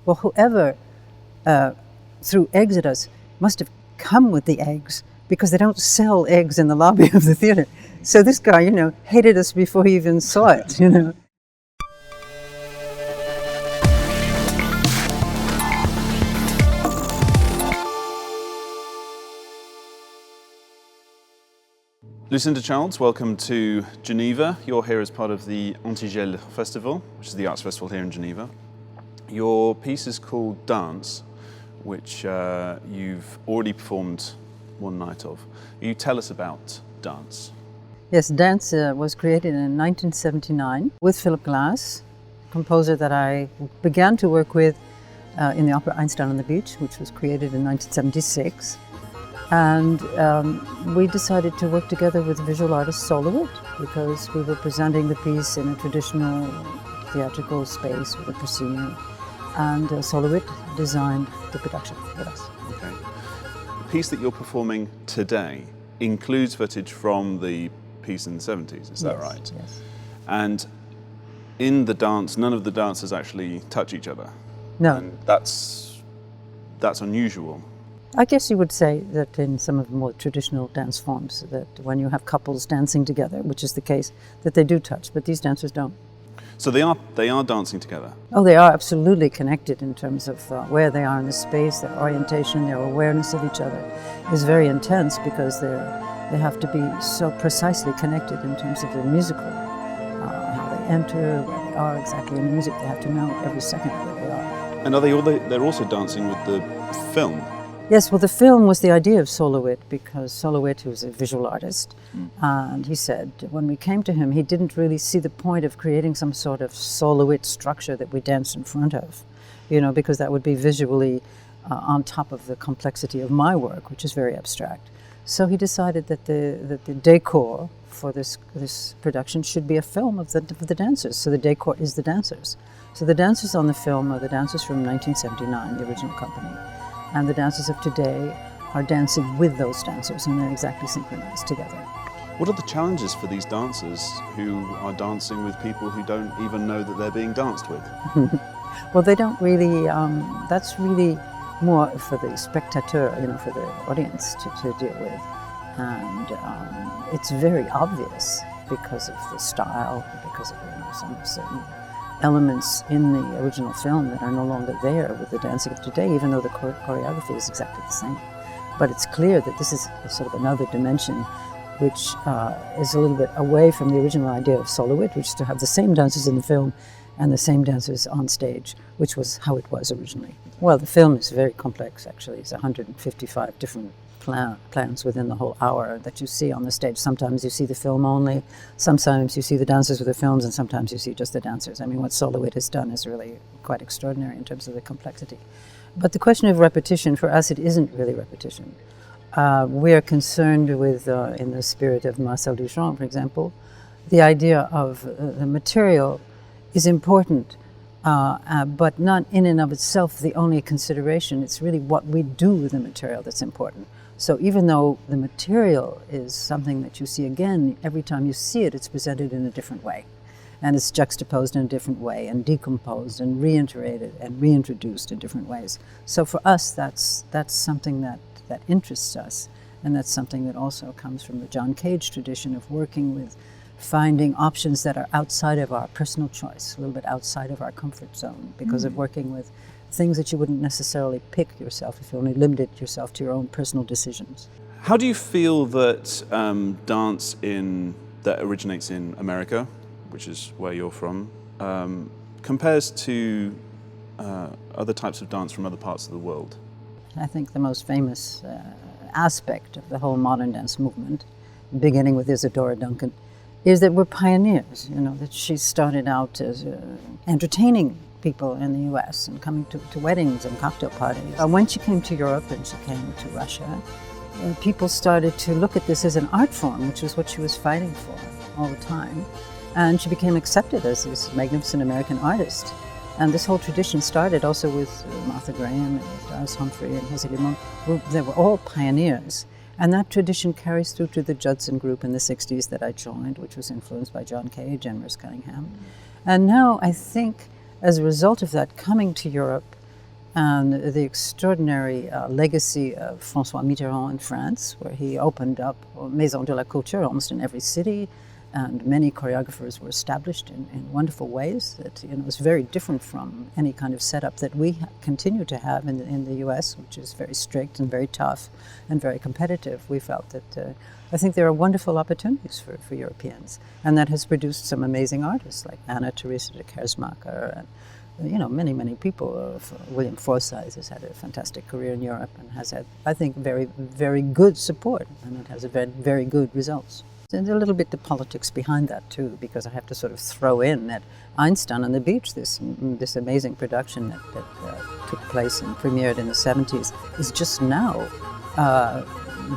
well, whoever threw eggs at us must have come with the eggs, because they don't sell eggs in the lobby of the theater. So this guy, hated us before he even saw it. Lucinda Childs, welcome to Geneva. You're here as part of the Antigel Festival, which is the arts festival here in Geneva. Your piece is called Dance, which you've already performed one night of. Will you tell us about Dance? Yes, Dance was created in 1979 with Philip Glass, a composer that I began to work with in the opera Einstein on the Beach, which was created in 1976. And we decided to work together with visual artist Solowit, because we were presenting the piece in a traditional theatrical space with a proscenium, and Solowit designed the production with us. Okay. The piece that you're performing today includes footage from the piece in the 70s, is that right? Yes. And in the dance, none of the dancers actually touch each other. No. And that's unusual. I guess you would say that in some of the more traditional dance forms, that when you have couples dancing together, which is the case, that they do touch, but these dancers don't. So they are dancing together? Oh, they are absolutely connected in terms of where they are in the space, their orientation, their awareness of each other is very intense, because they have to be so precisely connected in terms of the musical, how they enter, where they are exactly in the music. They have to know every second where they are. And they're also dancing with the film? Yes, well, the film was the idea of Solowit, because Solowit, who was a visual artist, and he said when we came to him, he didn't really see the point of creating some sort of Solowit structure that we danced in front of, because that would be visually on top of the complexity of my work, which is very abstract. So he decided that the decor for this production should be a film of the dancers. So the decor is the dancers. So the dancers on the film are the dancers from 1979, the original company. And the dancers of today are dancing with those dancers, and they're exactly synchronized together. What are the challenges for these dancers who are dancing with people who don't even know that they're being danced with? Well, they don't really, that's really more for the spectateur, for the audience to deal with. And it's very obvious because of the style, because of some certain elements in the original film that are no longer there with the dancing of today, even though the choreography is exactly the same. But it's clear that this is sort of another dimension which is a little bit away from the original idea of Solowit, which is to have the same dancers in the film and the same dancers on stage, which was how it was originally. Well, the film is very complex, actually. It's 155 different plans within the whole hour that you see on the stage. Sometimes you see the film only, sometimes you see the dancers with the films, and sometimes you see just the dancers. I mean, what Solowit has done is really quite extraordinary in terms of the complexity. But the question of repetition, for us, it isn't really repetition. We are concerned with, in the spirit of Marcel Duchamp, for example, the idea of the material is important, but not in and of itself the only consideration. It's really what we do with the material that's important. So even though the material is something that you see again, every time you see it, it's presented in a different way. And it's juxtaposed in a different way, and decomposed, and reiterated, and reintroduced in different ways. So for us, that's something that interests us. And that's something that also comes from the John Cage tradition of working with finding options that are outside of our personal choice, a little bit outside of our comfort zone, because of working with things that you wouldn't necessarily pick yourself if you only limited yourself to your own personal decisions. How do you feel that dance that originates in America, which is where you're from, compares to other types of dance from other parts of the world? I think the most famous aspect of the whole modern dance movement, beginning with Isadora Duncan, is that we're pioneers, that she started out as entertaining people in the US and coming to weddings and cocktail parties. When she came to Europe and she came to Russia, people started to look at this as an art form, which was what she was fighting for all the time. And she became accepted as this magnificent American artist. And this whole tradition started also with Martha Graham and with Doris Humphrey and José Limón. They were all pioneers. And that tradition carries through to the Judson group in the 60s that I joined, which was influenced by John Cage and Merce Cunningham. And now I think as a result of that coming to Europe, and the extraordinary legacy of François Mitterrand in France, where he opened up Maison de la Culture almost in every city, and many choreographers were established in wonderful ways that is very different from any kind of setup that we continue to have in the U.S., which is very strict and very tough and very competitive. We felt that I think there are wonderful opportunities for Europeans, and that has produced some amazing artists like Anna Teresa de Kersmacher and many people. William Forsythe has had a fantastic career in Europe and has had, I think, very, very good support, and it has a very, very good results. There's a little bit the politics behind that too, because I have to sort of throw in that Einstein on the Beach, this amazing production that took place and premiered in the 70s, is just now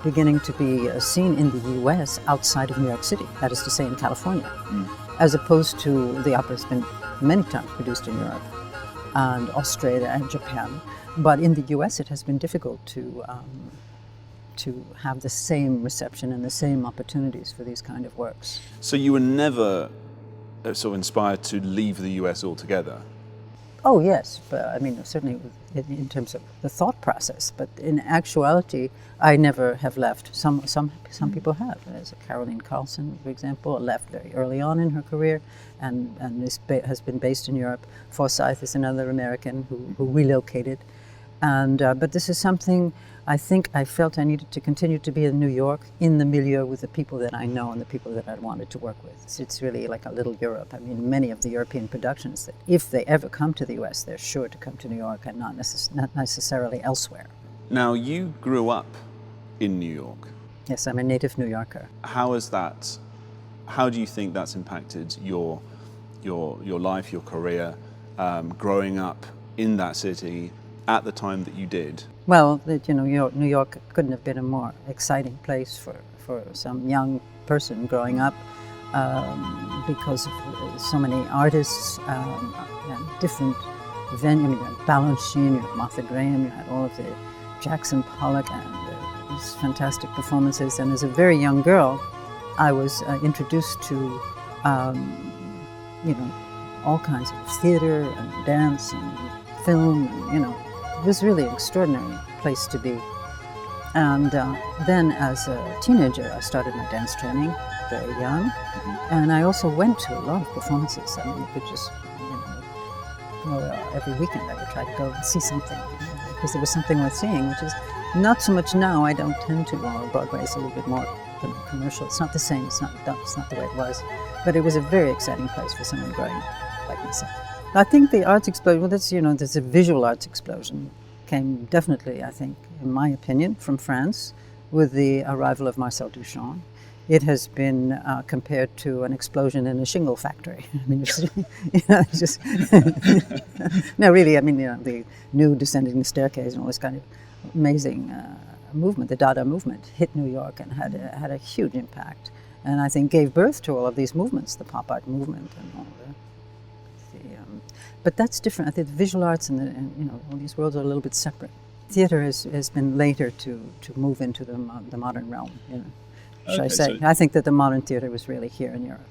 beginning to be seen in the U.S. outside of New York City, that is to say in California, as opposed to the opera has been many times produced in Europe and Australia and Japan. But in the U.S. it has been difficult to have the same reception and the same opportunities for these kind of works. So you were never sort of inspired to leave the US altogether? Oh yes, but I mean certainly in terms of the thought process. But in actuality, I never have left. Some people have. There's Caroline Carlson, for example, left very early on in her career, and has been based in Europe. Forsythe is another American who relocated, and but this is something I think I felt I needed to continue to be in New York, in the milieu with the people that I know and the people that I wanted to work with. It's really like a little Europe. I mean, many of the European productions, that if they ever come to the U.S., they're sure to come to New York and not necessarily elsewhere. Now, you grew up in New York. Yes, I'm a native New Yorker. How do you think that's impacted your life, your career, growing up in that city at the time that you did? Well, New York couldn't have been a more exciting place for some young person growing up, because of so many artists and different venues. I mean, you had Balanchine, you had Martha Graham, you had all of the Jackson Pollock and these fantastic performances. And as a very young girl, I was introduced to all kinds of theater and dance and film. It was really an extraordinary place to be. And then as a teenager, I started my dance training very young. And I also went to a lot of performances. I mean, you could just, go every weekend I would try to go and see something, because there was something worth seeing, which is not so much now. I don't tend to. Broadway is a little bit more commercial. It's not the same. It's not the way it was. But it was a very exciting place for someone growing up like myself. I think the arts explosion, well, there's a visual arts explosion, came definitely, I think, in my opinion, from France with the arrival of Marcel Duchamp. It has been compared to an explosion in a shingle factory. I mean, it's just no, really. I mean, the new Descending the Staircase and all this kind of amazing movement, the Dada movement, hit New York and had a huge impact, and I think gave birth to all of these movements, the pop art movement and all the but that's different. I think the visual arts and all these worlds are a little bit separate. Theater has been later to move into the modern realm. Should I say? I think that the modern theater was really here in Europe,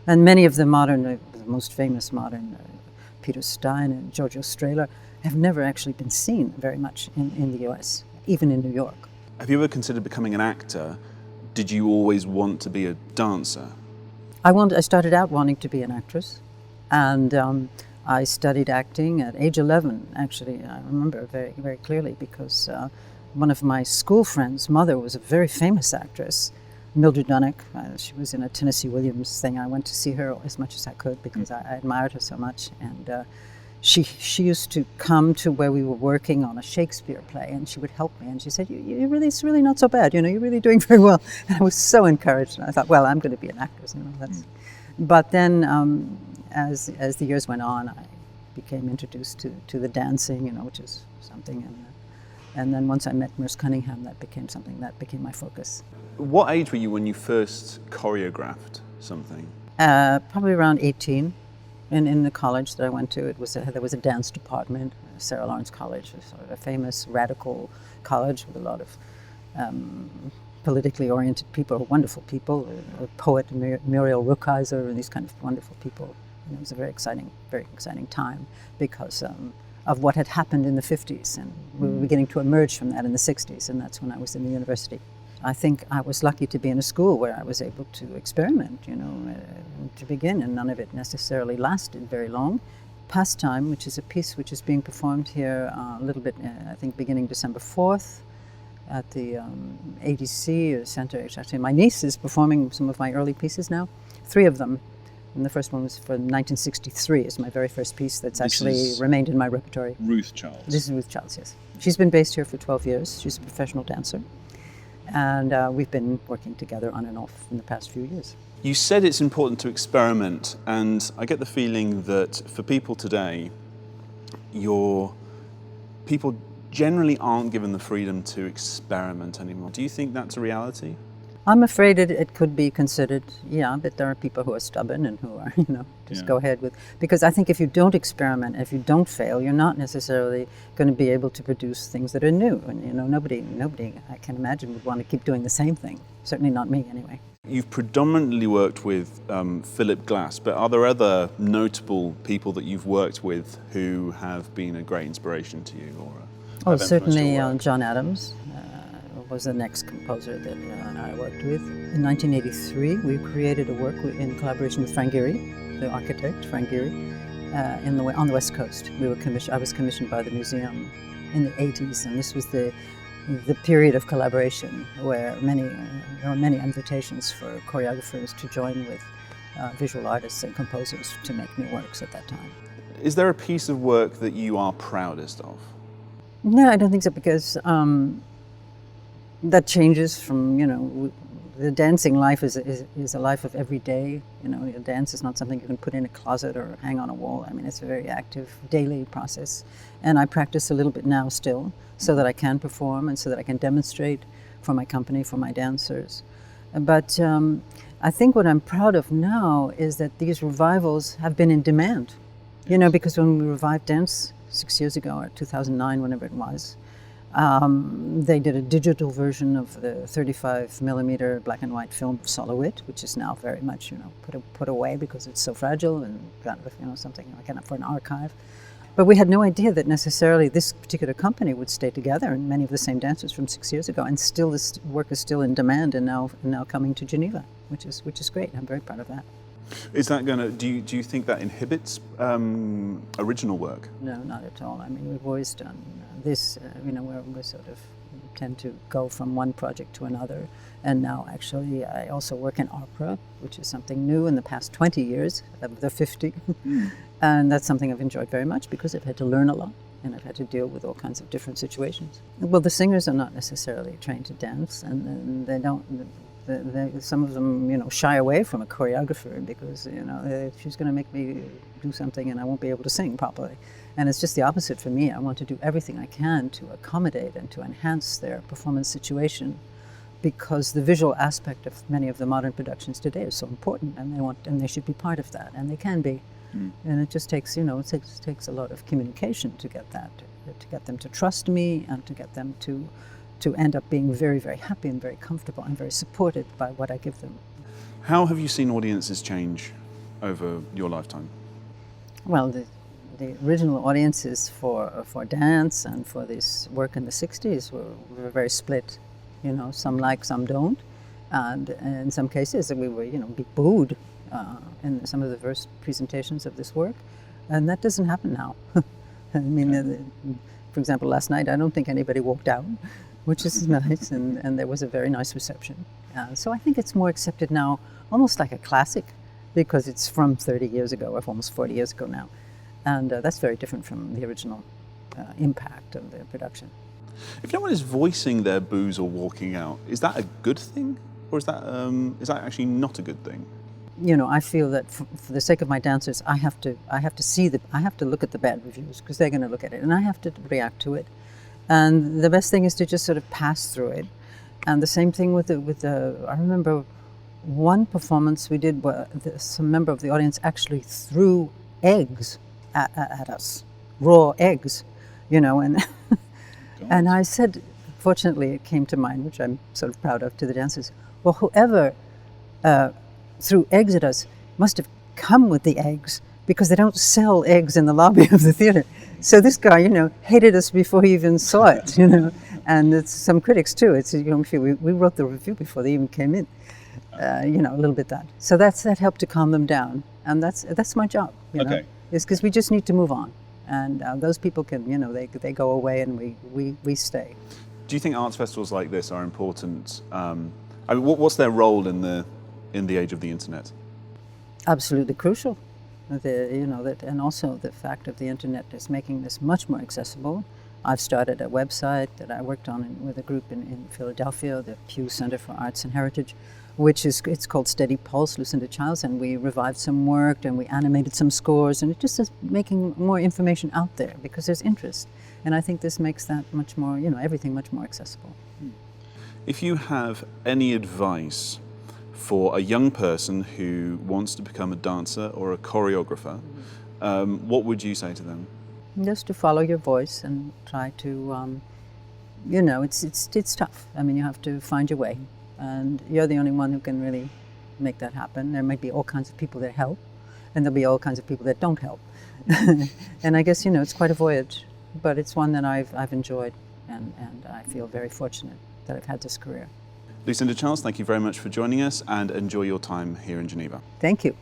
and many of the most famous modern, Peter Stein and Giorgio Strehler, have never actually been seen very much in the U.S., even in New York. Have you ever considered becoming an actor? Did you always want to be a dancer? I started out wanting to be an actress, and I studied acting at age 11, actually. I remember very, very clearly, because one of my school friends' mother was a very famous actress, Mildred Dunnock. She was in a Tennessee Williams thing. I went to see her as much as I could because I admired her so much. And she used to come to where we were working on a Shakespeare play, and she would help me. And she said, it's really not so bad. You're really doing very well. And I was so encouraged. And I thought, well, I'm going to be an actress. But then, as the years went on, I became introduced to the dancing, which is something, and then once I met Merce Cunningham, that became something that became my focus. What age were you when you first choreographed something? Probably around 18. In the college that I went to, there was a dance department, Sarah Lawrence College, sort of a famous radical college with a lot of politically oriented people, wonderful people, a poet Muriel Rukeyser, and these kind of wonderful people. And it was a very exciting time, because of what had happened in the 50s, and we were beginning to emerge from that in the 60s, and that's when I was in the university. I think I was lucky to be in a school where I was able to experiment, to begin, and none of it necessarily lasted very long. Pastime, which is a piece which is being performed here a little bit, I think beginning December 4th at the ADC Center. Actually, my niece is performing some of my early pieces now, 3 of them. And the first one was from 1963. It's my very first piece that's actually remained in my repertory. Ruth Childs. This is Ruth Childs, yes. She's been based here for 12 years. She's a professional dancer. And we've been working together on and off in the past few years. You said it's important to experiment, and I get the feeling that for people today, people generally aren't given the freedom to experiment anymore. Do you think that's a reality? I'm afraid it could be considered, yeah, but there are people who are stubborn and who are, go ahead with, because I think if you don't experiment, if you don't fail, you're not necessarily going to be able to produce things that are new. And, nobody, I can imagine, would want to keep doing the same thing. Certainly not me, anyway. You've predominantly worked with Philip Glass, but are there other notable people that you've worked with who have been a great inspiration to you? Certainly John Adams was the next composer that I worked with. In 1983, we created a work in collaboration with Frank Gehry, the architect, Frank Gehry, on the West Coast. I was commissioned by the museum in the 80s, and this was the period of collaboration where there were many invitations for choreographers to join with visual artists and composers to make new works at that time. Is there a piece of work that you are proudest of? No, I don't think so, because that changes from, the dancing life is a life of every day. Dance is not something you can put in a closet or hang on a wall. I mean, it's a very active daily process. And I practice a little bit now still, so that I can perform and so that I can demonstrate for my company, for my dancers. But I think what I'm proud of now is that these revivals have been in demand. Because when we revived dance 6 years ago, or 2009, whenever it was, they did a digital version of the 35 millimeter black and white film of Soloit, which is now very much, put away because it's so fragile and kind of, something kind of for an archive. But we had no idea that necessarily this particular company would stay together, and many of the same dancers from 6 years ago, and still this work is still in demand and now coming to Geneva, which is great. I'm very proud of that. Is that going to? Do you think that inhibits original work? No, not at all. I mean, we've always done this. We sort of tend to go from one project to another. And now, actually, I also work in opera, which is something new in the past 20 years of the 50. And that's something I've enjoyed very much because I've had to learn a lot and I've had to deal with all kinds of different situations. Well, the singers are not necessarily trained to dance, and they don't. Some of them, shy away from a choreographer because, she's going to make me do something and I won't be able to sing properly. And it's just the opposite for me. I want to do everything I can to accommodate and to enhance their performance situation, because the visual aspect of many of the modern productions today is so important, and they should be part of that, and they can be. And it just takes, it takes a lot of communication to get that, to get them to trust me and to get them to end up being very, very happy and very comfortable and very supported by what I give them. How have you seen audiences change over your lifetime? Well, the original audiences for dance and for this work in the 60s were very split. Some like, some don't. And in some cases we were, be booed in some of the first presentations of this work. And that doesn't happen now. I mean, for example, last night I don't think anybody walked out, which is nice, and there was a very nice reception. So I think it's more accepted now, almost like a classic, because it's from 30 years ago, or almost 40 years ago now. And that's very different from the original impact of the production. If no one is voicing their boos or walking out, is that a good thing? Or is that actually not a good thing? I feel that for the sake of my dancers, I have to look at the bad reviews, because they're going to look at it, and I have to react to it. And the best thing is to just sort of pass through it. And the same thing with the I remember one performance we did where some member of the audience actually threw eggs at us, raw eggs, and and I said, fortunately it came to mind, which I'm sort of proud of, to the dancers, well, whoever threw eggs at us must have come with the eggs, because they don't sell eggs in the lobby of the theater. So this guy, hated us before he even saw it, and it's some critics too. It's, we wrote the review before they even came in, a little bit that. So that helped to calm them down, and that's my job, Okay. is because we just need to move on, and those people can, they go away and we stay. Do you think arts festivals like this are important? What's their role in the age of the internet? Absolutely crucial. And also the fact of the internet is making this much more accessible. I've started a website that I worked on with a group in Philadelphia, the Pew Center for Arts and Heritage, it's called Steady Pulse, Lucinda Childs, and we revived some work and we animated some scores, and it just is making more information out there because there's interest. And I think this makes that much more, everything much more accessible. If you have any advice for a young person who wants to become a dancer or a choreographer, what would you say to them? Just to follow your voice and try to, it's tough. I mean, you have to find your way, and you're the only one who can really make that happen. There might be all kinds of people that help, and there'll be all kinds of people that don't help. And I guess, it's quite a voyage, but it's one that I've enjoyed, and I feel very fortunate that I've had this career. Lucinda Childs, thank you very much for joining us, and enjoy your time here in Geneva. Thank you.